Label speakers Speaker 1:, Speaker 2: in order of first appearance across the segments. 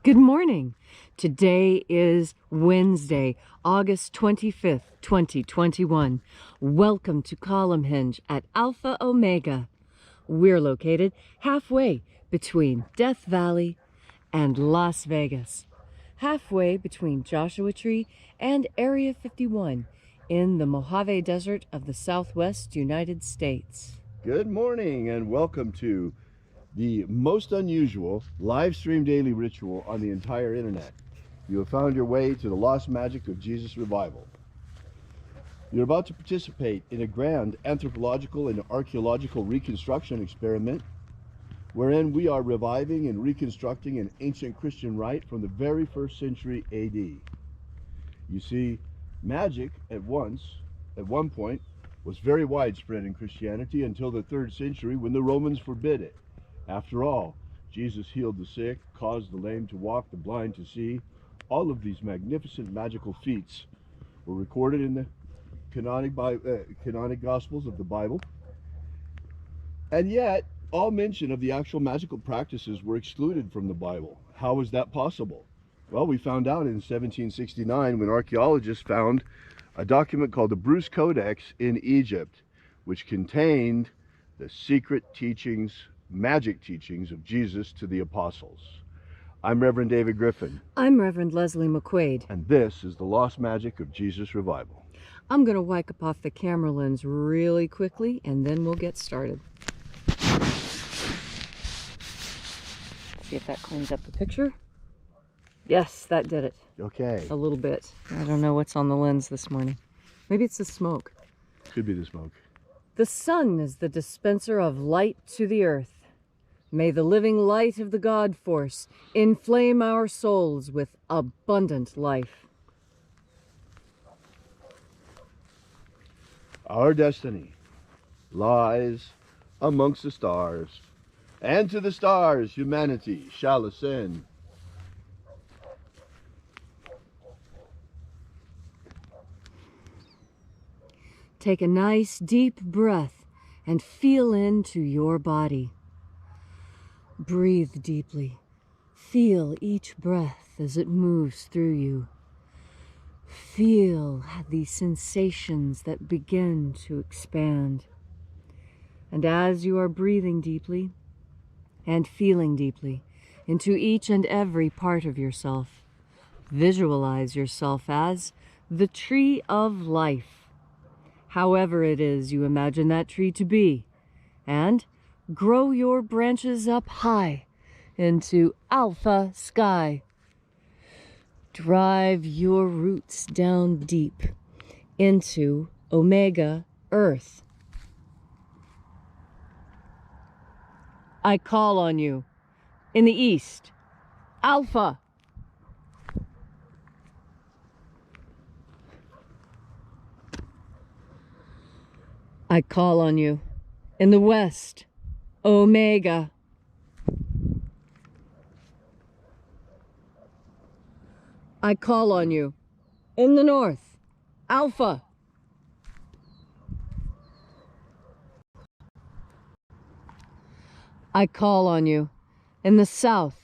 Speaker 1: Good morning. Today is Wednesday, August 25th, 2021. Welcome to Column Hinge at Alpha Omega. We're located halfway between Death Valley and Las Vegas, halfway between Joshua Tree and Area 51 in the Mojave Desert of the Southwest United States.
Speaker 2: Good morning and welcome to the most unusual live stream daily ritual on the entire internet. You have found your way to the lost magic of Jesus revival. You're about to participate in a grand anthropological and archaeological reconstruction experiment wherein we are reviving and reconstructing an ancient Christian rite from the very first century AD. You see, magic at one point was very widespread in Christianity until the 3rd century when the Romans forbid it. After all, Jesus healed the sick, caused the lame to walk, the blind to see. All of these magnificent magical feats were recorded in the canonic Gospels of the Bible. And yet, all mention of the actual magical practices were excluded from the Bible. How was that possible? Well, we found out in 1769 when archaeologists found a document called the Bruce Codex in Egypt, which contained the secret teachings, magic teachings of Jesus to the apostles. I'm Reverend David Griffin.
Speaker 1: I'm Reverend Leslie McQuade.
Speaker 2: And this is the lost magic of Jesus revival.
Speaker 1: I'm going to wipe off the camera lens really quickly and then we'll get started. See if that cleans up the picture. Yes, that did it.
Speaker 2: Okay.
Speaker 1: A little bit. I don't know what's on the lens this morning. Maybe it's the smoke.
Speaker 2: Could be the smoke.
Speaker 1: The sun is the dispenser of light to the earth. May the living light of the God force inflame our souls with abundant life.
Speaker 2: Our destiny lies amongst the stars, and to the stars humanity shall ascend.
Speaker 1: Take a nice deep breath and feel into your body. Breathe deeply. Feel each breath as it moves through you. Feel the sensations that begin to expand. And as you are breathing deeply and feeling deeply into each and every part of yourself, visualize yourself as the tree of life. However it is you imagine that tree to be, and grow your branches up high into alpha sky. Drive your roots down deep into omega earth. I call on you in the east, alpha. I call on you in the west, omega. I call on you in the north, alpha. I call on you in the south,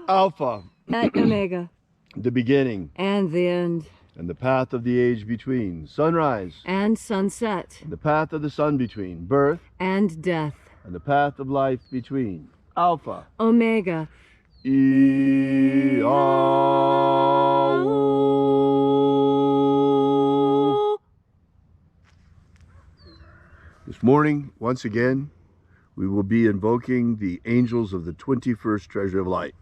Speaker 2: Alpha.
Speaker 1: At omega.
Speaker 2: The beginning.
Speaker 1: And the end.
Speaker 2: And the path of the age between. Sunrise.
Speaker 1: And sunset.
Speaker 2: The path of the sun between. Birth.
Speaker 1: And death.
Speaker 2: And the path of life between. Alpha.
Speaker 1: Omega.
Speaker 2: This morning, once again, we will be invoking the angels of the 21st Treasure of Light.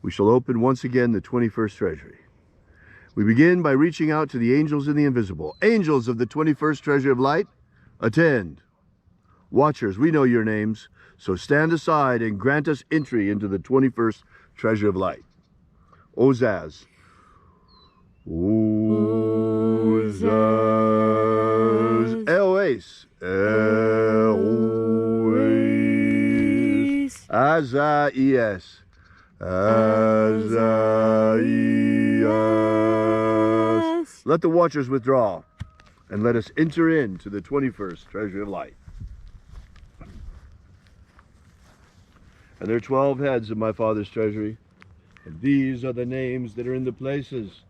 Speaker 2: We shall open once again the 21st Treasury. We begin by reaching out to the angels in the invisible. Angels of the 21st Treasure of Light, attend. Watchers, we know your names, so stand aside and grant us entry into the 21st Treasure of Light. Ozaz. Ozaz. Eloes. Eloes. Azaias. Azaias. Let the watchers withdraw. and let us enter into the 21st treasury of light. And there are 12 heads of my Father's treasury, and these are the names that are in the places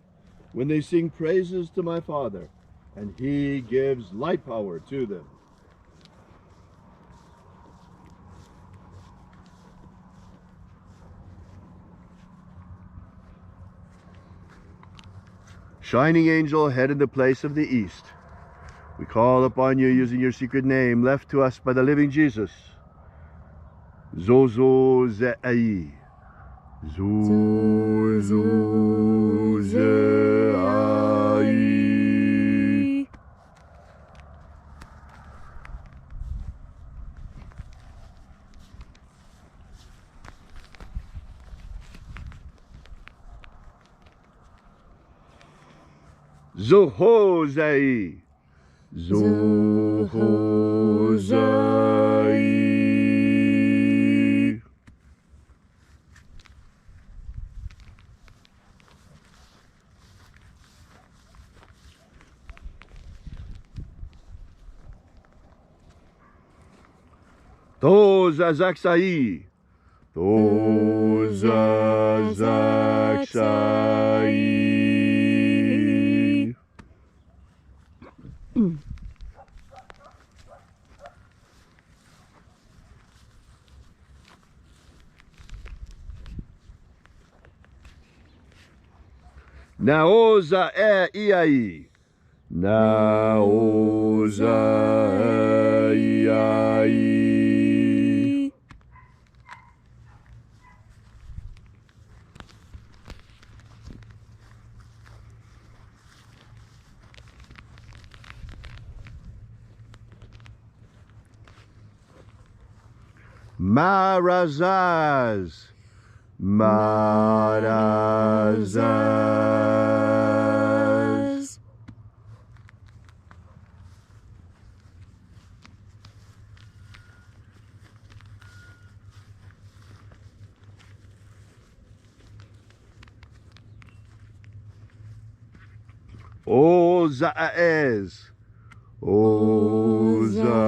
Speaker 2: when they sing praises to my Father, and he gives light power to them. Shining angel, head in the place of the east, we call upon you using your secret name left to us by the living Jesus. Zozo Ze'ai. Zozo Ze'ai. Zohozai. Zohozai. Tozazaksai. Tozazaksai. Naoza iai. Naoza iai. Marazaz. Marazaz. Ozaez. Ozaez.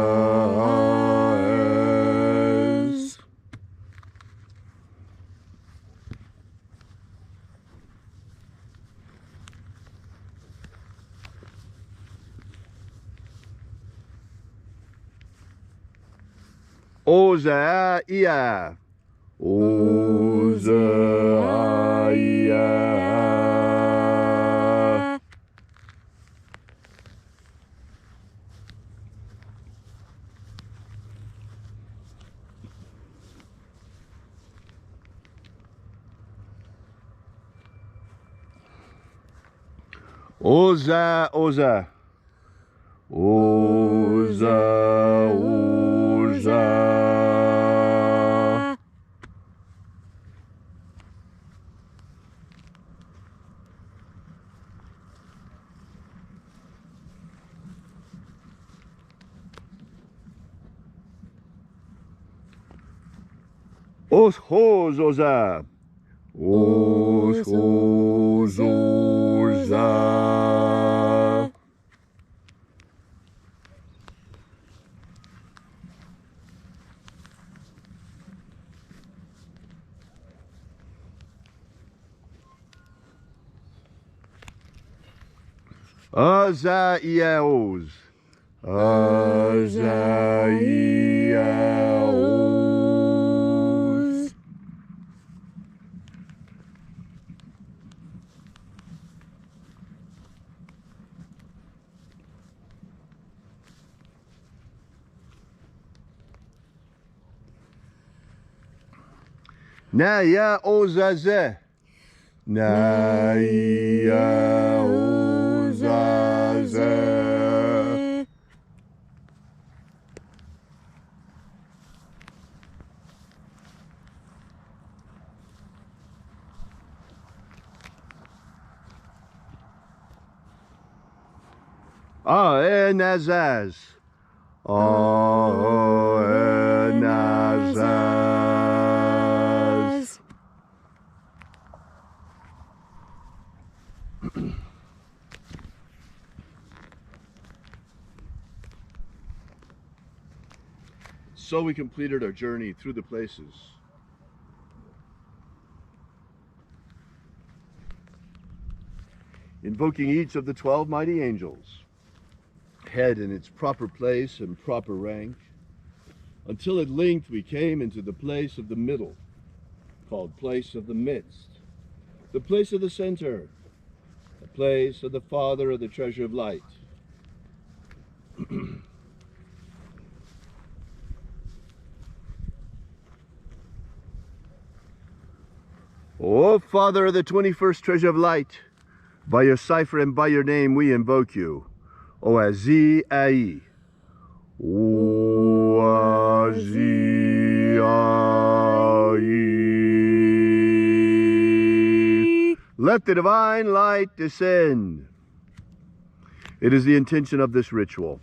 Speaker 2: Ozaia. Ozaia. Oza, Oza. Oza, Oza. Oshozoza. Oshozoza. Azaiaos. Azaiaos. Naya ozaze. Naya ozaze. Enazaz. Enazaz. So we completed our journey through the places. Invoking each of the 12 mighty angels, head in its proper place and proper rank, until at length we came into the place of the middle, called place of the midst, the place of the center, the place of the Father of the treasure of light. O Father of the 21st treasure of light, by your cipher and by your name we invoke you. Oazi Ai. Oazi Ai. Let the divine light descend. It is the intention of this ritual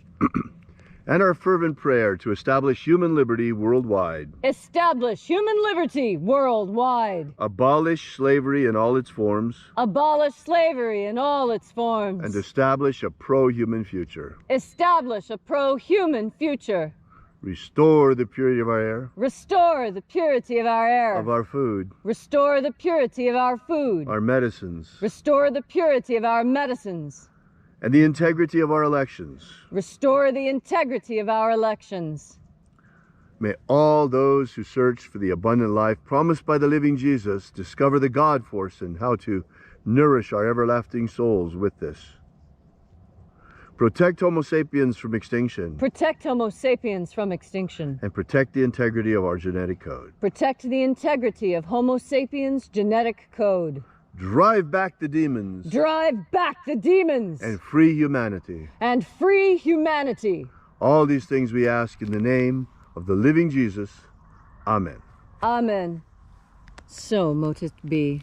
Speaker 2: and our fervent prayer to establish human liberty worldwide.
Speaker 1: Establish human liberty worldwide.
Speaker 2: Abolish slavery in all its forms.
Speaker 1: Abolish slavery in all its forms.
Speaker 2: And establish a pro-human future.
Speaker 1: Establish a pro-human future.
Speaker 2: Restore the purity of our air.
Speaker 1: Restore the purity of our air.
Speaker 2: Of our food.
Speaker 1: Restore the purity of our food.
Speaker 2: Our medicines.
Speaker 1: Restore the purity of our medicines.
Speaker 2: And the integrity of our elections.
Speaker 1: Restore the integrity of our elections.
Speaker 2: May all those who search for the abundant life promised by the living Jesus discover the God force and how to nourish our everlasting souls with this. Protect Homo sapiens from extinction.
Speaker 1: Protect Homo sapiens from extinction.
Speaker 2: And protect the integrity of our genetic code.
Speaker 1: Protect the integrity of Homo sapiens' genetic code.
Speaker 2: Drive back the demons.
Speaker 1: Drive back the demons.
Speaker 2: And free humanity.
Speaker 1: And free humanity.
Speaker 2: All these things we ask in the name of the living Jesus. Amen.
Speaker 1: Amen. So mote it be.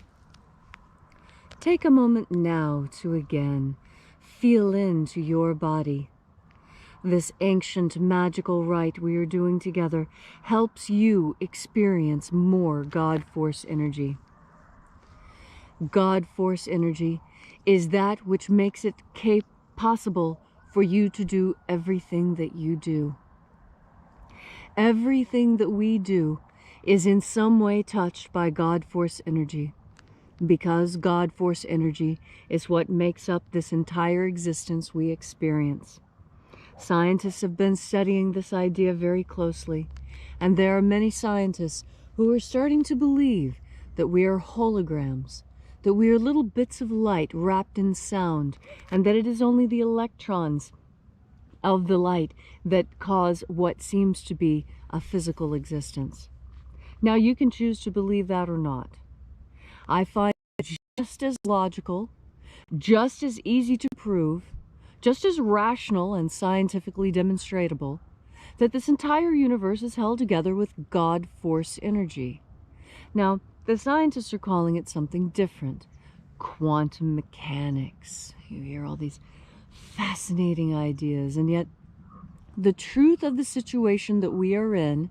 Speaker 1: Take a moment now to again feel into your body. This ancient magical rite we are doing together helps you experience more God Force energy. God Force energy is that which makes it possible for you to do everything that you do. Everything that we do is in some way touched by God Force energy, because God Force energy is what makes up this entire existence we experience. Scientists have been studying this idea very closely, and there are many scientists who are starting to believe that we are holograms, that we are little bits of light wrapped in sound, and that it is only the electrons of the light that cause what seems to be a physical existence. Now, you can choose to believe that or not. I find it just as logical, just as easy to prove, just as rational and scientifically demonstrable, that this entire universe is held together with God Force energy. Now, the scientists are calling it something different. Quantum mechanics. You hear all these fascinating ideas, and yet the truth of the situation that we are in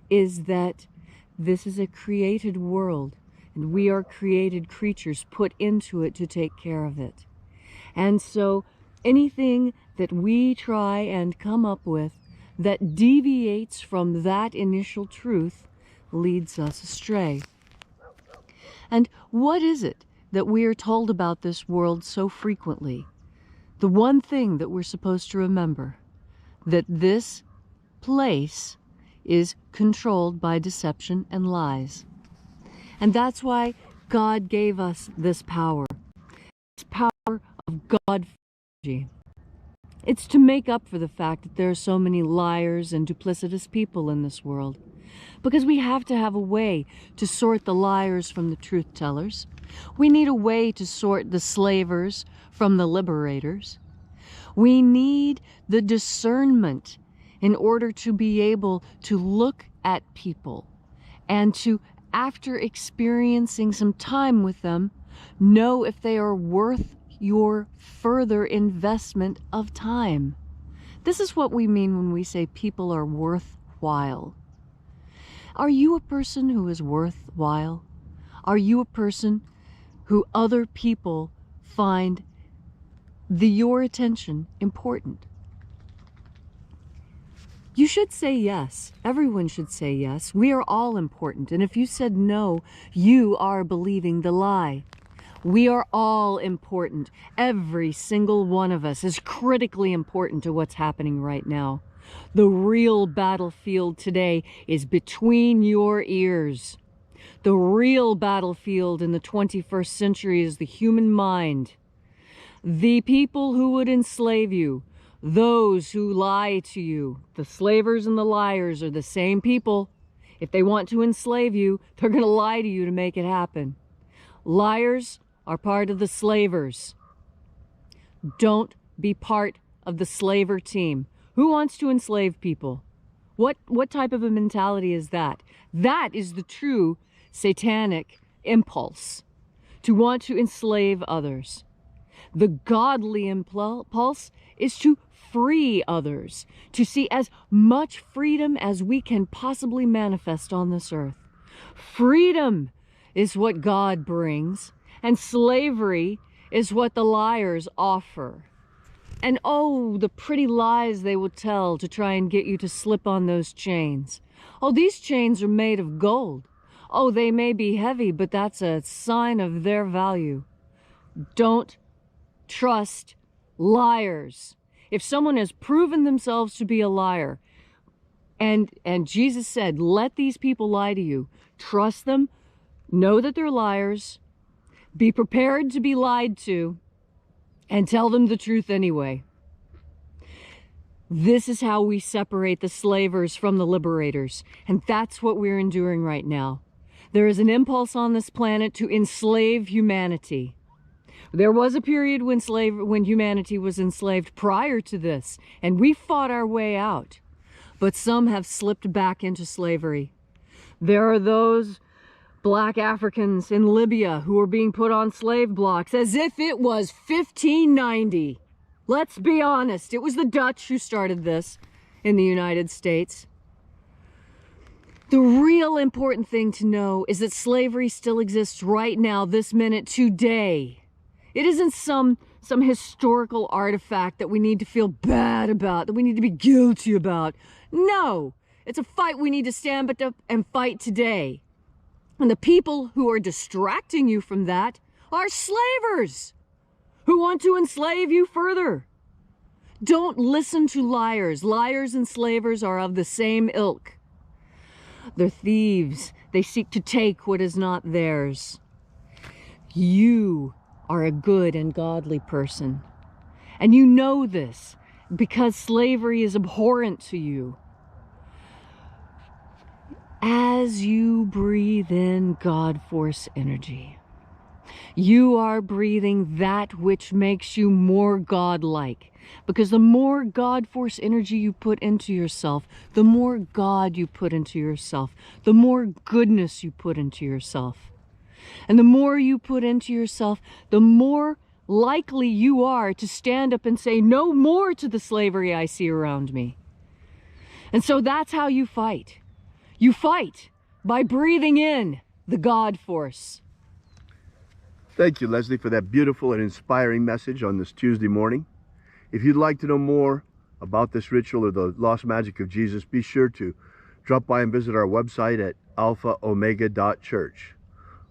Speaker 1: is that this is a created world, and we are created creatures put into it to take care of it. And so anything that we try and come up with that deviates from that initial truth leads us astray. And what is it that we are told about this world so frequently? The one thing that we're supposed to remember, that this place is controlled by deception and lies. And that's why God gave us this power of God energy. It's to make up for the fact that there are so many liars and duplicitous people in this world. Because we have to have a way to sort the liars from the truth-tellers. We need a way to sort the slavers from the liberators. We need the discernment in order to be able to look at people and to, after experiencing some time with them, know if they are worth your further investment of time. This is what we mean when we say people are worthwhile. Are you a person who is worthwhile? Are you a person who other people find your attention important? You should say yes. Everyone should say yes. We are all important. And if you said no, you are believing the lie. We are all important. Every single one of us is critically important to what's happening right now. The real battlefield today is between your ears. The real battlefield in the 21st century is the human mind. The people who would enslave you, those who lie to you, the slavers and the liars are the same people. If they want to enslave you, they're going to lie to you to make it happen. Liars are part of the slavers. Don't be part of the slaver team. Who wants to enslave people? What type of a mentality is that? That is the true satanic impulse, to want to enslave others. The godly impulse is to free others, to see as much freedom as we can possibly manifest on this earth. Freedom is what God brings, and slavery is what the liars offer. And oh, the pretty lies they will tell to try and get you to slip on those chains. Oh, these chains are made of gold. Oh, they may be heavy, but that's a sign of their value. Don't trust liars. If someone has proven themselves to be a liar, and Jesus said, let these people lie to you, trust them, know that they're liars, be prepared to be lied to, and tell them the truth anyway. This is how we separate the slavers from the liberators, and that's what we're enduring right now. There is an impulse on this planet to enslave humanity. There was a period when humanity was enslaved prior to this, and we fought our way out. But some have slipped back into slavery. There are those Black Africans in Libya who are being put on slave blocks as if it was 1590. Let's be honest, it was the Dutch who started this in the United States. The real important thing to know is that slavery still exists right now, this minute, today. It isn't some historical artifact that we need to feel bad about, that we need to be guilty about. No, it's a fight we need to stand up and fight today. And the people who are distracting you from that are slavers who want to enslave you further. Don't listen to liars. Liars and slavers are of the same ilk. They're thieves. They seek to take what is not theirs. You are a good and godly person. And you know this because slavery is abhorrent to you. As you breathe in God force energy, you are breathing that which makes you more godlike. Because the more God force energy you put into yourself, the more God you put into yourself, the more goodness you put into yourself. And the more you put into yourself, the more likely you are to stand up and say no more to the slavery I see around me. And so that's how you fight. You fight by breathing in the God force.
Speaker 2: Thank you, Leslie, for that beautiful and inspiring message on this Tuesday morning. If you'd like to know more about this ritual or the lost magic of Jesus, be sure to drop by and visit our website at alphaomega.church.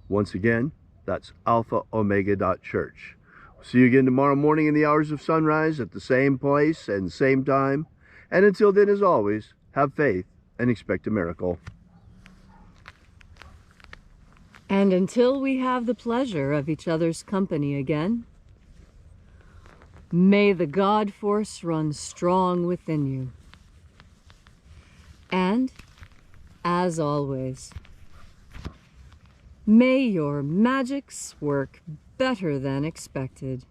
Speaker 2: Once again, that's alphaomega.church. See you again tomorrow morning in the hours of sunrise at the same place and same time. And until then, as always, have faith and expect a miracle.
Speaker 1: And until we have the pleasure of each other's company again, may the God force run strong within you. And, as always, may your magics work better than expected.